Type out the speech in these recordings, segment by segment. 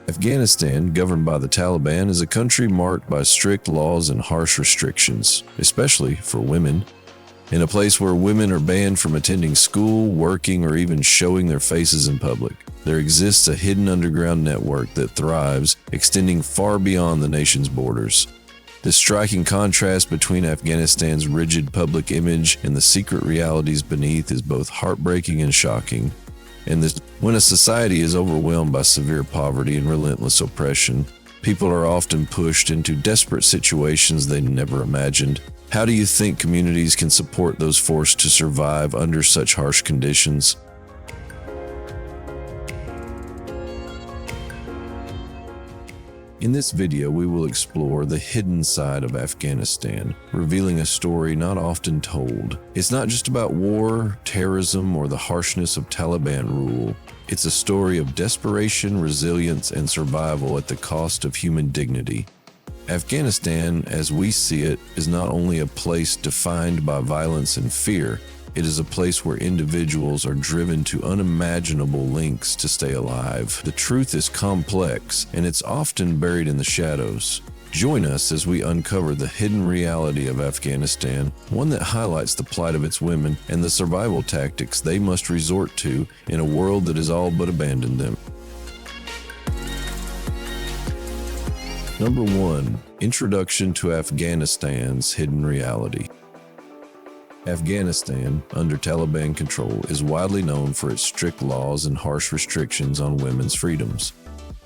Afghanistan, governed by the Taliban, is a country marked by strict laws and harsh restrictions, especially for women. In a place where women are banned from attending school, working, or even showing their faces in public, there exists a hidden underground network that thrives, extending far beyond the nation's borders. This striking contrast between Afghanistan's rigid public image and the secret realities beneath is both heartbreaking and shocking. When a society is overwhelmed by severe poverty and relentless oppression, people are often pushed into desperate situations they never imagined. How do you think communities can support those forced to survive under such harsh conditions? In this video, we will explore the hidden side of Afghanistan, revealing a story not often told. It's not just about war, terrorism, or the harshness of Taliban rule. It's a story of desperation, resilience, and survival at the cost of human dignity. Afghanistan, as we see it, is not only a place defined by violence and fear, it is a place where individuals are driven to unimaginable lengths to stay alive. The truth is complex, and it's often buried in the shadows. Join us as we uncover the hidden reality of Afghanistan, one that highlights the plight of its women and the survival tactics they must resort to in a world that has all but abandoned them. Number 1. Introduction to Afghanistan's hidden reality. Afghanistan, under Taliban control, is widely known for its strict laws and harsh restrictions on women's freedoms.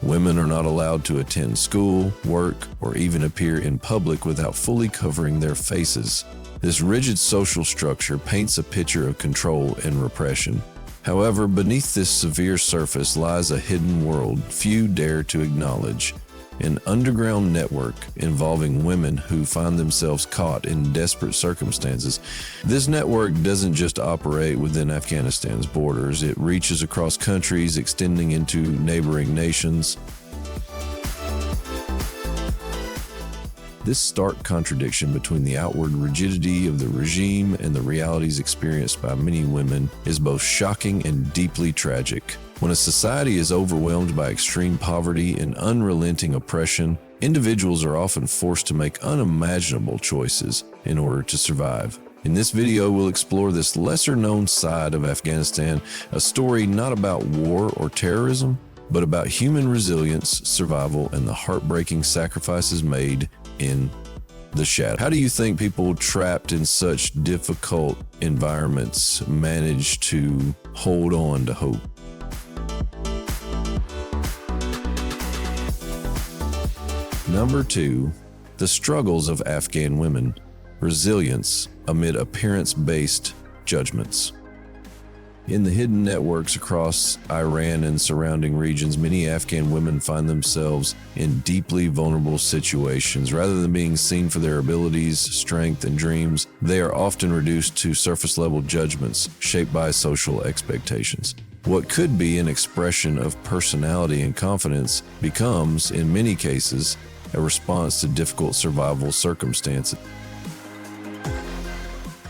Women are not allowed to attend school, work, or even appear in public without fully covering their faces. This rigid social structure paints a picture of control and repression. However, beneath this severe surface lies a hidden world few dare to acknowledge. An underground network involving women who find themselves caught in desperate circumstances. This network doesn't just operate within Afghanistan's borders, it reaches across countries, extending into neighboring nations. This stark contradiction between the outward rigidity of the regime and the realities experienced by many women is both shocking and deeply tragic. When a society is overwhelmed by extreme poverty and unrelenting oppression, individuals are often forced to make unimaginable choices in order to survive. In this video, we'll explore this lesser-known side of Afghanistan, a story not about war or terrorism, but about human resilience, survival, and the heartbreaking sacrifices made in the shadow. How do you think people trapped in such difficult environments manage to hold on to hope? Number 2, the struggles of Afghan women. Resilience amid appearance-based judgments. In the hidden networks across Iran and surrounding regions, many Afghan women find themselves in deeply vulnerable situations. Rather than being seen for their abilities, strength, and dreams, they are often reduced to surface-level judgments shaped by social expectations. What could be an expression of personality and confidence becomes, in many cases, a response to difficult survival circumstances.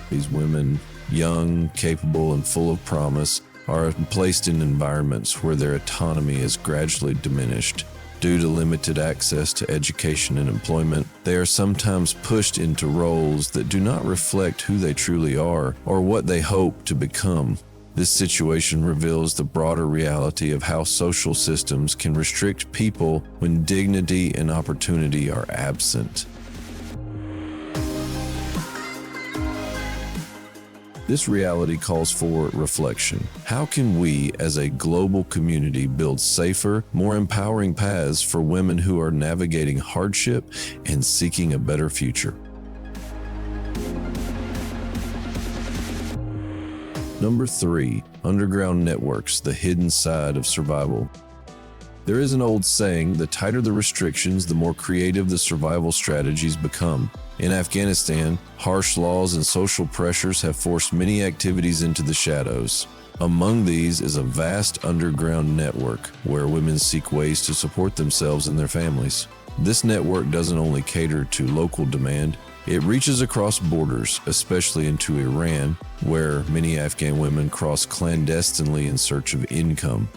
These women, young, capable, and full of promise, are placed in environments where their autonomy is gradually diminished. Due to limited access to education and employment, they are sometimes pushed into roles that do not reflect who they truly are or what they hope to become. This situation reveals the broader reality of how social systems can restrict people when dignity and opportunity are absent. This reality calls for reflection. How can we, as a global community, build safer, more empowering paths for women who are navigating hardship and seeking a better future? Number 3, underground networks, the hidden side of survival. There is an old saying, the tighter the restrictions, the more creative the survival strategies become. In Afghanistan, harsh laws and social pressures have forced many activities into the shadows. Among these is a vast underground network where women seek ways to support themselves and their families. This network doesn't only cater to local demand, it reaches across borders, especially into Iran, where many Afghan women cross clandestinely in search of income.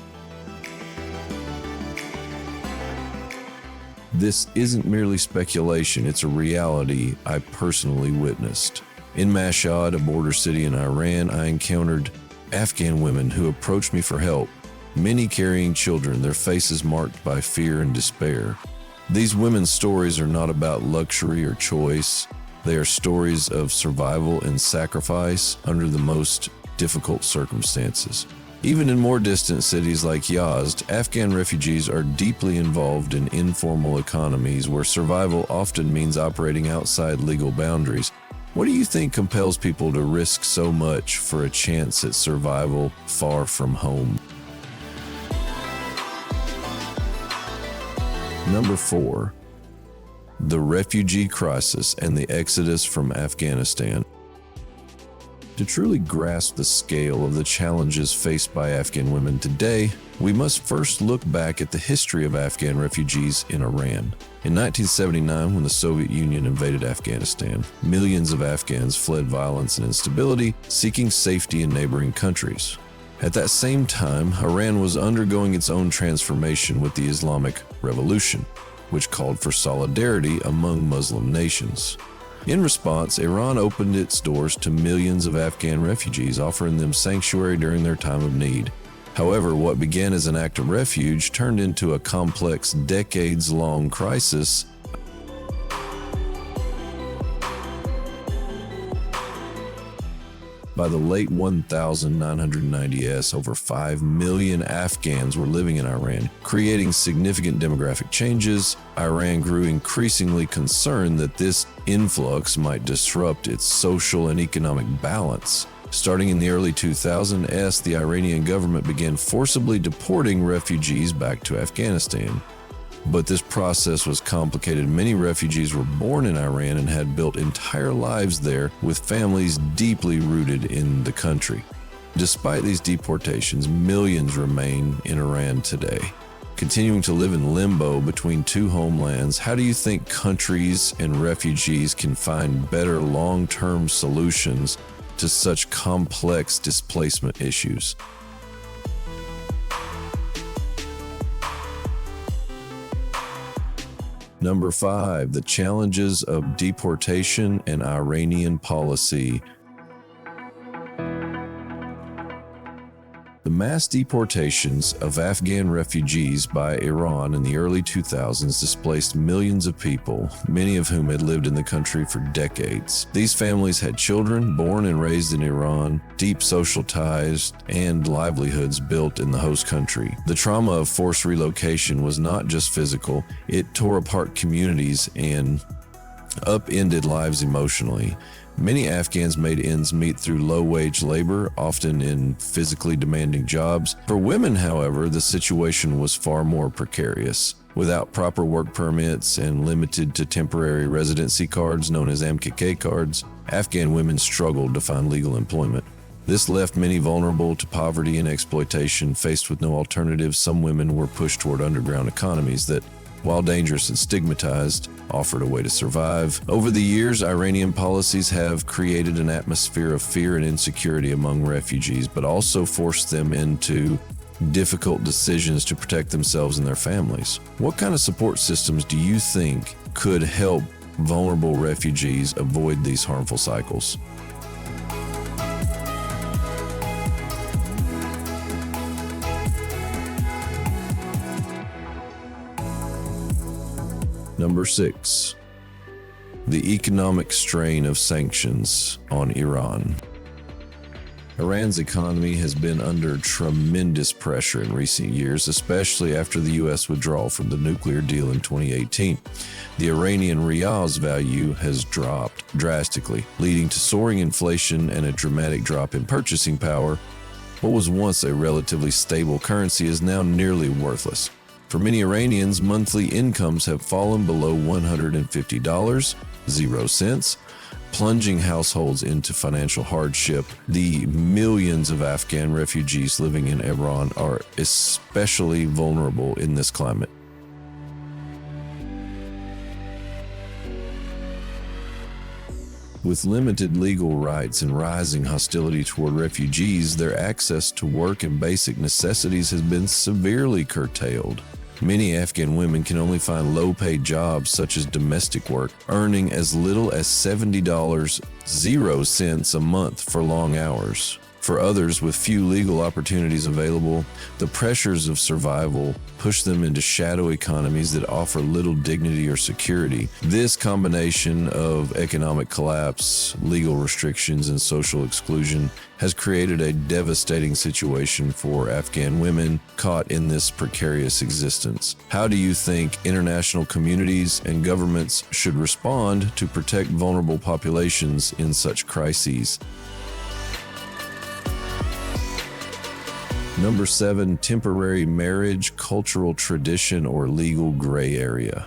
This isn't merely speculation, it's a reality I personally witnessed. In Mashhad, a border city in Iran, I encountered Afghan women who approached me for help, many carrying children, their faces marked by fear and despair. These women's stories are not about luxury or choice. They are stories of survival and sacrifice under the most difficult circumstances. Even in more distant cities like Yazd, Afghan refugees are deeply involved in informal economies where survival often means operating outside legal boundaries. What do you think compels people to risk so much for a chance at survival far from home? Number 4. The refugee crisis and the exodus from Afghanistan. To truly grasp the scale of the challenges faced by Afghan women today, we must first look back at the history of Afghan refugees in Iran. In 1979, when the Soviet Union invaded Afghanistan, millions of Afghans fled violence and instability, seeking safety in neighboring countries. At that same time, Iran was undergoing its own transformation with the Islamic Revolution, which called for solidarity among Muslim nations. In response, Iran opened its doors to millions of Afghan refugees, offering them sanctuary during their time of need. However, what began as an act of refuge turned into a complex, decades-long crisis. By the late 1990s, over 5 million Afghans were living in Iran, creating significant demographic changes. Iran grew increasingly concerned that this influx might disrupt its social and economic balance. Starting in the early 2000s, the Iranian government began forcibly deporting refugees back to Afghanistan. But this process was complicated. Many refugees were born in Iran and had built entire lives there with families deeply rooted in the country. Despite these deportations, millions remain in Iran today. Continuing to live in limbo between two homelands, how do you think countries and refugees can find better long-term solutions to such complex displacement issues? Number 5, the challenges of deportation and Iranian policy. The mass deportations of Afghan refugees by Iran in the early 2000s displaced millions of people, many of whom had lived in the country for decades. These families had children born and raised in Iran, deep social ties, and livelihoods built in the host country. The trauma of forced relocation was not just physical, it tore apart communities and upended lives emotionally. Many Afghans made ends meet through low-wage labor, often in physically demanding jobs. For women, however, the situation was far more precarious. Without proper work permits and limited to temporary residency cards known as MKK cards, Afghan women struggled to find legal employment. This left many vulnerable to poverty and exploitation. Faced with no alternatives, some women were pushed toward underground economies that, while dangerous and stigmatized, offered a way to survive. Over the years, Iranian policies have created an atmosphere of fear and insecurity among refugees, but also forced them into difficult decisions to protect themselves and their families. What kind of support systems do you think could help vulnerable refugees avoid these harmful cycles? Number 6, the economic strain of sanctions on Iran. Iran's economy has been under tremendous pressure in recent years, especially after the U.S. withdrawal from the nuclear deal in 2018. The Iranian rial's value has dropped drastically, leading to soaring inflation and a dramatic drop in purchasing power. What was once a relatively stable currency is now nearly worthless. For many Iranians, monthly incomes have fallen below $150, plunging households into financial hardship. The millions of Afghan refugees living in Iran are especially vulnerable in this climate. With limited legal rights and rising hostility toward refugees, their access to work and basic necessities has been severely curtailed. Many Afghan women can only find low-paid jobs such as domestic work, earning as little as $70.00 a month for long hours. For others with few legal opportunities available, the pressures of survival push them into shadow economies that offer little dignity or security. This combination of economic collapse, legal restrictions, and social exclusion has created a devastating situation for Afghan women caught in this precarious existence. How do you think international communities and governments should respond to protect vulnerable populations in such crises? Number 7, temporary marriage, cultural tradition, or legal gray area.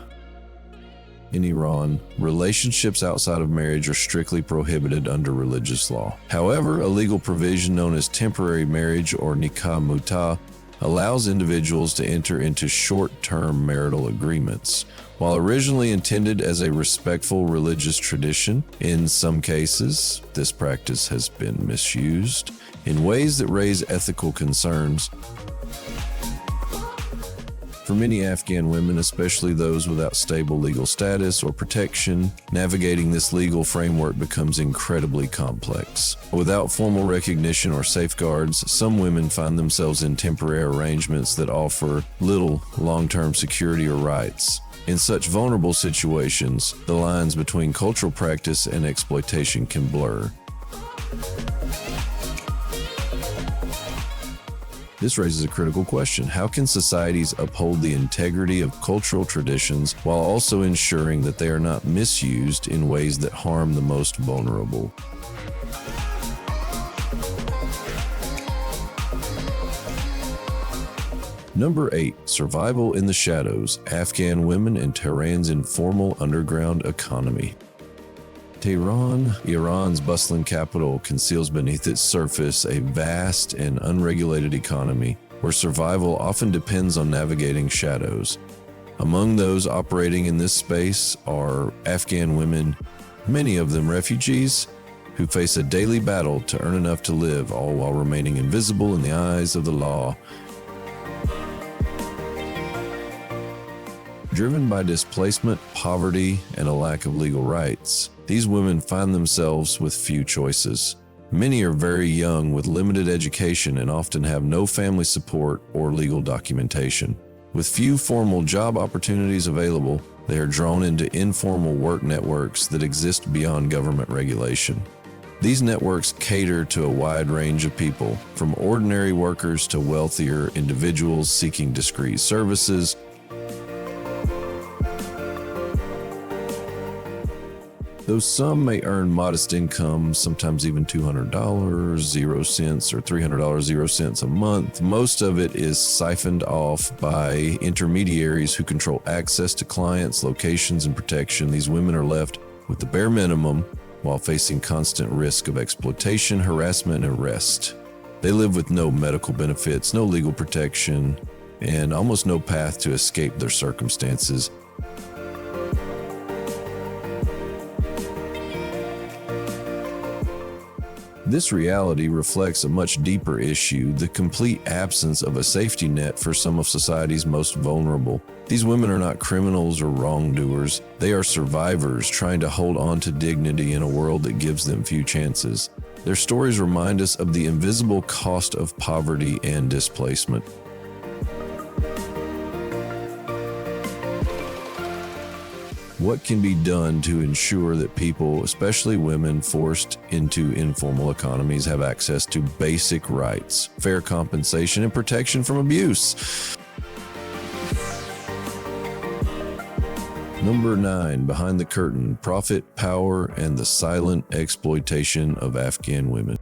In Iran, relationships outside of marriage are strictly prohibited under religious law. However, a legal provision known as temporary marriage or nikah muta allows individuals to enter into short-term marital agreements. While originally intended as a respectful religious tradition, in some cases, this practice has been misused in ways that raise ethical concerns. For many Afghan women, especially those without stable legal status or protection, navigating this legal framework becomes incredibly complex. Without formal recognition or safeguards, some women find themselves in temporary arrangements that offer little long-term security or rights. In such vulnerable situations, the lines between cultural practice and exploitation can blur. This raises a critical question. How can societies uphold the integrity of cultural traditions while also ensuring that they are not misused in ways that harm the most vulnerable? Number 8, survival in the shadows, Afghan women and Tehran's informal underground economy. Tehran, Iran's bustling capital, conceals beneath its surface a vast and unregulated economy where survival often depends on navigating shadows. Among those operating in this space are Afghan women, many of them refugees, who face a daily battle to earn enough to live, all while remaining invisible in the eyes of the law. Driven by displacement, poverty, and a lack of legal rights, these women find themselves with few choices. Many are very young with limited education and often have no family support or legal documentation. With few formal job opportunities available, they are drawn into informal work networks that exist beyond government regulation. These networks cater to a wide range of people, from ordinary workers to wealthier individuals seeking discreet services. Though some may earn modest incomes, sometimes even $200, 0 cents, or $300, 0 cents a month, most of it is siphoned off by intermediaries who control access to clients, locations, and protection. These women are left with the bare minimum while facing constant risk of exploitation, harassment, and arrest. They live with no medical benefits, no legal protection, and almost no path to escape their circumstances. This reality reflects a much deeper issue, the complete absence of a safety net for some of society's most vulnerable. These women are not criminals or wrongdoers. They are survivors trying to hold on to dignity in a world that gives them few chances. Their stories remind us of the invisible cost of poverty and displacement. What can be done to ensure that people, especially women forced into informal economies, have access to basic rights, fair compensation, and protection from abuse? Number 9, behind the curtain, profit, power, and the silent exploitation of Afghan women.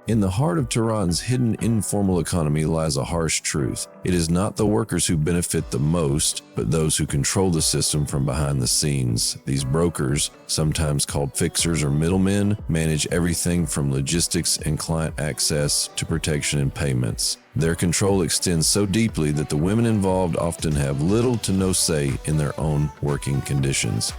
In the heart of Tehran's hidden informal economy lies a harsh truth. It is not the workers who benefit the most, but those who control the system from behind the scenes. These brokers, sometimes called fixers or middlemen, manage everything from logistics and client access to protection and payments. Their control extends so deeply that the women involved often have little to no say in their own working conditions.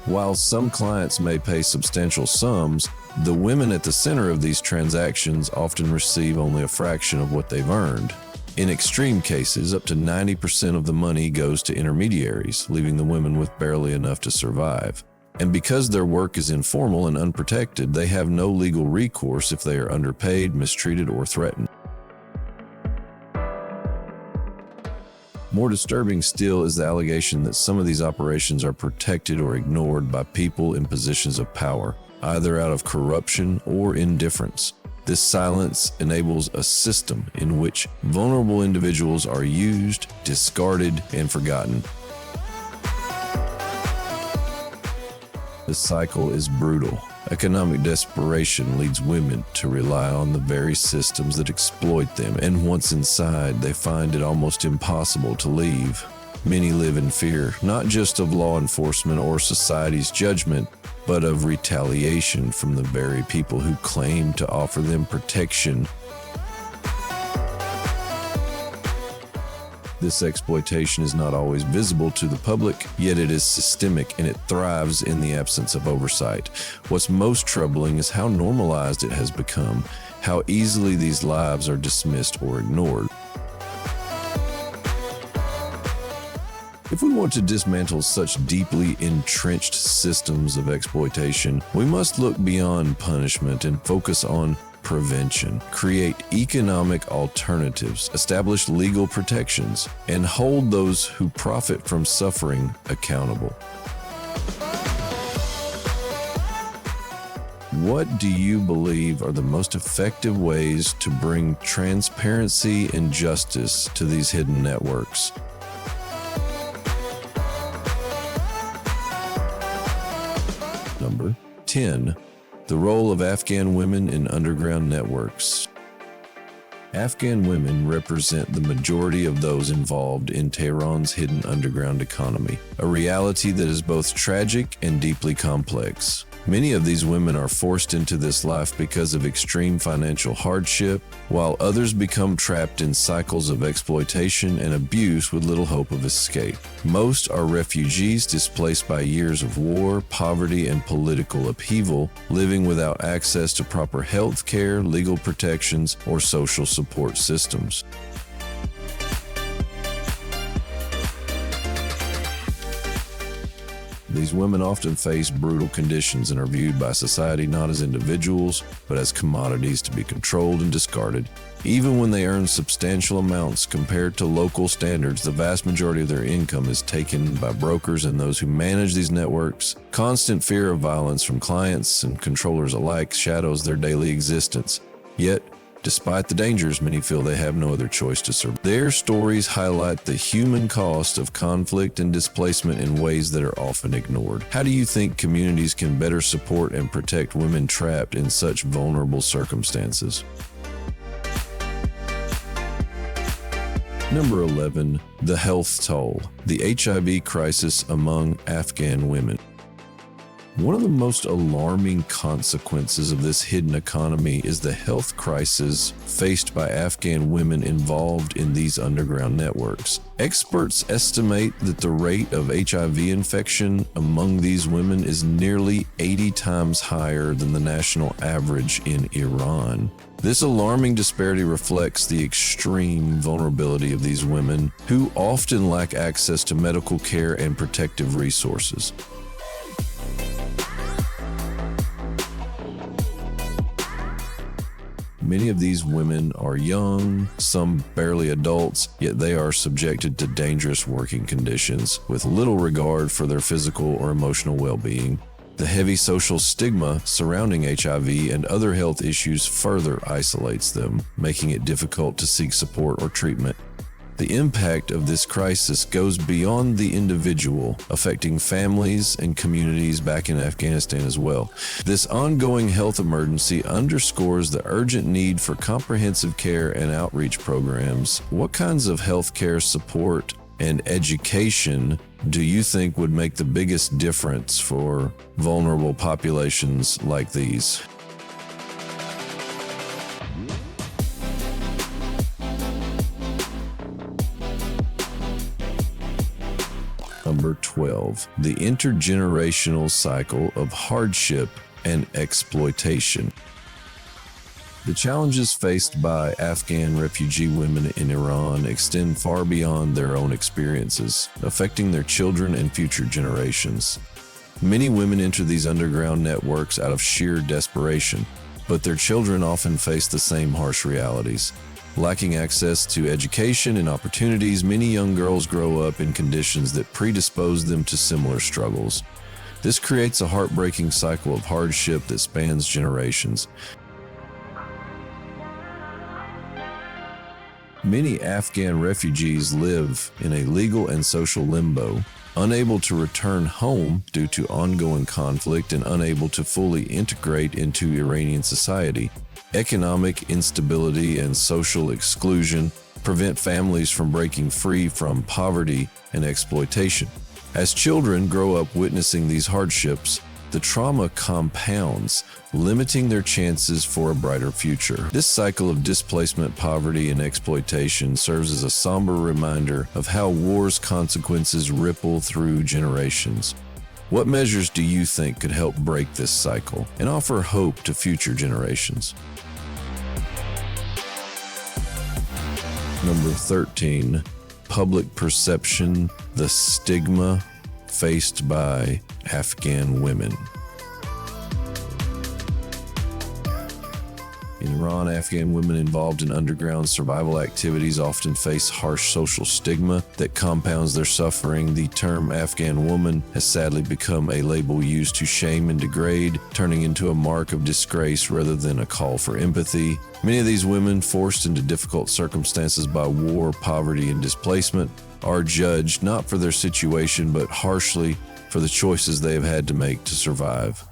While some clients may pay substantial sums, The women at the center of these transactions often receive only a fraction of what they've earned. In extreme cases, up to 90% of the money goes to intermediaries, leaving the women with barely enough to survive. And because their work is informal and unprotected, they have no legal recourse if they are underpaid, mistreated, or threatened. More disturbing still is the allegation that some of these operations are protected or ignored by people in positions of power, either out of corruption or indifference. This silence enables a system in which vulnerable individuals are used, discarded, and forgotten. This cycle is brutal. Economic desperation leads women to rely on the very systems that exploit them, and once inside, they find it almost impossible to leave. Many live in fear, not just of law enforcement or society's judgment, but of retaliation from the very people who claim to offer them protection. This exploitation is not always visible to the public, yet it is systemic and it thrives in the absence of oversight. What's most troubling is how normalized it has become, how easily these lives are dismissed or ignored. If we want to dismantle such deeply entrenched systems of exploitation, we must look beyond punishment and focus on prevention, create economic alternatives, establish legal protections, and hold those who profit from suffering accountable. What do you believe are the most effective ways to bring transparency and justice to these hidden networks? Number 10. The role of Afghan women in underground networks. Afghan women represent the majority of those involved in Tehran's hidden underground economy, a reality that is both tragic and deeply complex. Many of these women are forced into this life because of extreme financial hardship, while others become trapped in cycles of exploitation and abuse with little hope of escape. Most are refugees displaced by years of war, poverty, and political upheaval, living without access to proper health care, legal protections, or social support systems. These women often face brutal conditions and are viewed by society not as individuals, but as commodities to be controlled and discarded. Even when they earn substantial amounts compared to local standards, the vast majority of their income is taken by brokers and those who manage these networks. Constant fear of violence from clients and controllers alike shadows their daily existence. Yet, despite the dangers, many feel they have no other choice to survive. Their stories highlight the human cost of conflict and displacement in ways that are often ignored. How do you think communities can better support and protect women trapped in such vulnerable circumstances? Number 11. The health toll. The HIV crisis among Afghan women. One of the most alarming consequences of this hidden economy is the health crisis faced by Afghan women involved in these underground networks. Experts estimate that the rate of HIV infection among these women is nearly 80 times higher than the national average in Iran. This alarming disparity reflects the extreme vulnerability of these women, who often lack access to medical care and protective resources. Many of these women are young, some barely adults, yet they are subjected to dangerous working conditions with little regard for their physical or emotional well-being. The heavy social stigma surrounding HIV and other health issues further isolates them, making it difficult to seek support or treatment. The impact of this crisis goes beyond the individual, affecting families and communities back in Afghanistan as well. This ongoing health emergency underscores the urgent need for comprehensive care and outreach programs. What kinds of healthcare support and education do you think would make the biggest difference for vulnerable populations like these? Number 12. The intergenerational cycle of hardship and exploitation. The challenges faced by Afghan refugee women in Iran extend far beyond their own experiences, affecting their children and future generations. Many women enter these underground networks out of sheer desperation, but their children often face the same harsh realities. Lacking access to education and opportunities, many young girls grow up in conditions that predispose them to similar struggles. This creates a heartbreaking cycle of hardship that spans generations. Many Afghan refugees live in a legal and social limbo, unable to return home due to ongoing conflict and unable to fully integrate into Iranian society. Economic instability and social exclusion prevent families from breaking free from poverty and exploitation. As children grow up witnessing these hardships, the trauma compounds, limiting their chances for a brighter future. This cycle of displacement, poverty, and exploitation serves as a somber reminder of how war's consequences ripple through generations. What measures do you think could help break this cycle and offer hope to future generations? Number 13, public perception, the stigma faced by Afghan women. In Iran, Afghan women involved in underground survival activities often face harsh social stigma that compounds their suffering. The term Afghan woman has sadly become a label used to shame and degrade, turning into a mark of disgrace rather than a call for empathy. Many of these women, forced into difficult circumstances by war, poverty, and displacement, are judged not for their situation but harshly for the choices they have had to make to survive.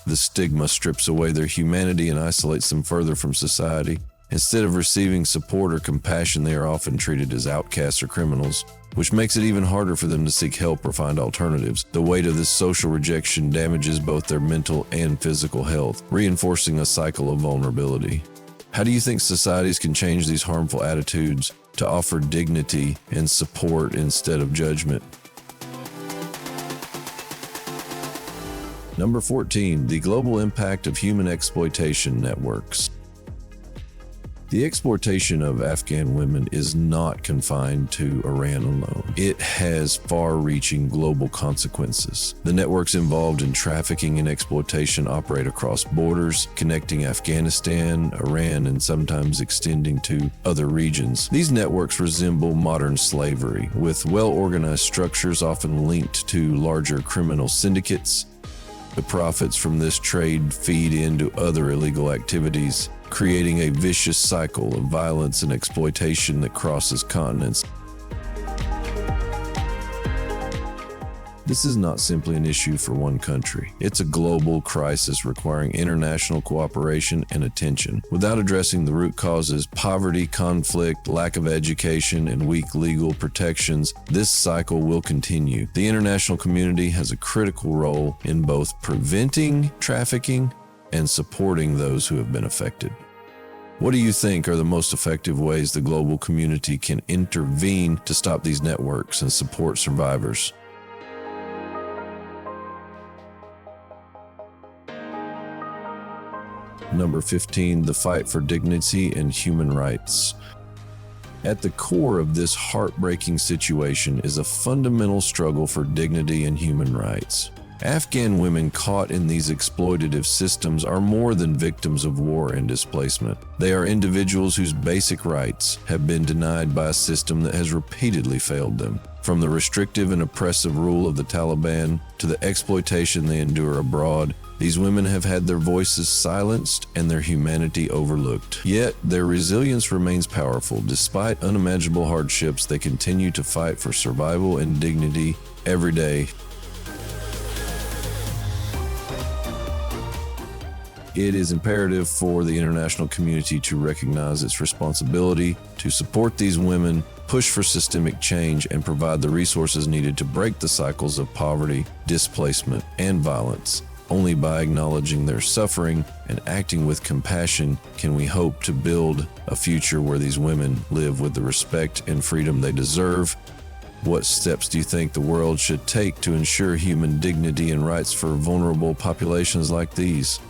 The stigma strips away their humanity and isolates them further from society. Instead of receiving support or compassion, they are often treated as outcasts or criminals, which makes it even harder for them to seek help or find alternatives. The weight of this social rejection damages both their mental and physical health, reinforcing a cycle of vulnerability. How do you think societies can change these harmful attitudes to offer dignity and support instead of judgment? Number 14, the global impact of human exploitation networks. The exploitation of Afghan women is not confined to Iran alone. It has far-reaching global consequences. The networks involved in trafficking and exploitation operate across borders, connecting Afghanistan, Iran, and sometimes extending to other regions. These networks resemble modern slavery, with well-organized structures often linked to larger criminal syndicates. The profits from this trade feed into other illegal activities, creating a vicious cycle of violence and exploitation that crosses continents. This is not simply an issue for one country. It's a global crisis requiring international cooperation and attention. Without addressing the root causes, poverty, conflict, lack of education, and weak legal protections, this cycle will continue. The international community has a critical role in both preventing trafficking and supporting those who have been affected. What do you think are the most effective ways the global community can intervene to stop these networks and support survivors? Number 15, the fight for dignity and human rights. At the core of this heartbreaking situation is a fundamental struggle for dignity and human rights. Afghan women caught in these exploitative systems are more than victims of war and displacement. They are individuals whose basic rights have been denied by a system that has repeatedly failed them. From the restrictive and oppressive rule of the Taliban to the exploitation they endure abroad, these women have had their voices silenced and their humanity overlooked. Yet, their resilience remains powerful. Despite unimaginable hardships, they continue to fight for survival and dignity every day. It is imperative for the international community to recognize its responsibility to support these women, push for systemic change, and provide the resources needed to break the cycles of poverty, displacement, and violence. Only by acknowledging their suffering and acting with compassion can we hope to build a future where these women live with the respect and freedom they deserve. What steps do you think the world should take to ensure human dignity and rights for vulnerable populations like these?